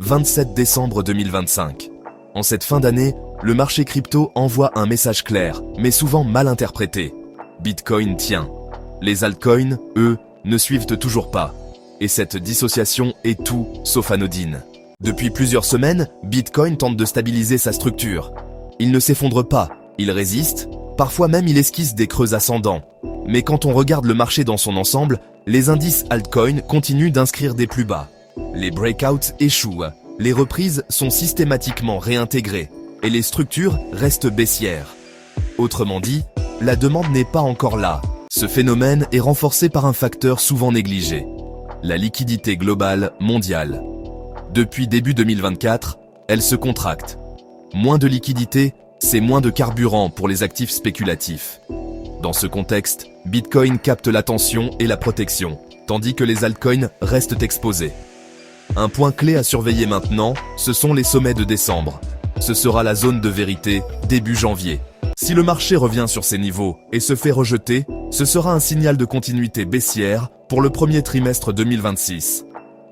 27 décembre 2025. En cette fin d'année, le marché crypto envoie un message clair, mais souvent mal interprété. Bitcoin tient. Les altcoins, eux, ne suivent toujours pas. Et cette dissociation est tout sauf anodine. Depuis plusieurs semaines, Bitcoin tente de stabiliser sa structure. Il ne s'effondre pas, il résiste, parfois même il esquisse des creux ascendants. Mais quand on regarde le marché dans son ensemble, les indices altcoins continuent d'inscrire des plus bas. Les breakouts échouent, les reprises sont systématiquement réintégrées et les structures restent baissières. Autrement dit, la demande n'est pas encore là. Ce phénomène est renforcé par un facteur souvent négligé, la liquidité globale mondiale. Depuis début 2024, elle se contracte. Moins de liquidité, c'est moins de carburant pour les actifs spéculatifs. Dans ce contexte, Bitcoin capte l'attention et la protection, tandis que les altcoins restent exposés. Un point clé à surveiller maintenant, ce sont les sommets de décembre. Ce sera la zone de vérité début janvier. Si le marché revient sur ces niveaux et se fait rejeter, ce sera un signal de continuité baissière pour le premier trimestre 2026.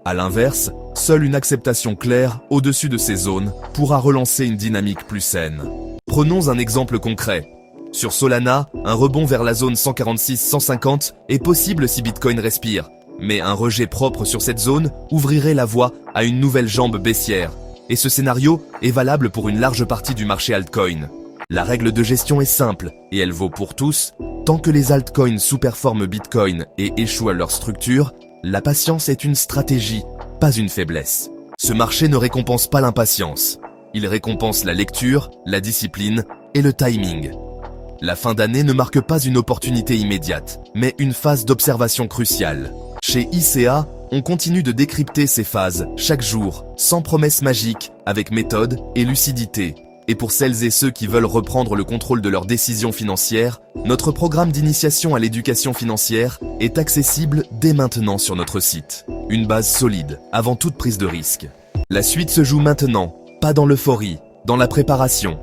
À l'inverse, seule une acceptation claire au-dessus de ces zones pourra relancer une dynamique plus saine. Prenons un exemple concret. Sur Solana, un rebond vers la zone 146-150 est possible si Bitcoin respire, mais un rejet propre sur cette zone ouvrirait la voie à une nouvelle jambe baissière. Et ce scénario est valable pour une large partie du marché altcoin. La règle de gestion est simple, et elle vaut pour tous. Tant que les altcoins sous-performent Bitcoin et échouent à leur structure, la patience est une stratégie, pas une faiblesse. Ce marché ne récompense pas l'impatience. Il récompense la lecture, la discipline et le timing. La fin d'année ne marque pas une opportunité immédiate, mais une phase d'observation cruciale. Chez ICA, on continue de décrypter ces phases chaque jour, sans promesse magique, avec méthode et lucidité. Et pour celles et ceux qui veulent reprendre le contrôle de leurs décisions financières, notre programme d'initiation à l'éducation financière est accessible dès maintenant sur notre site. Une base solide, avant toute prise de risque. La suite se joue maintenant, pas dans l'euphorie, dans la préparation.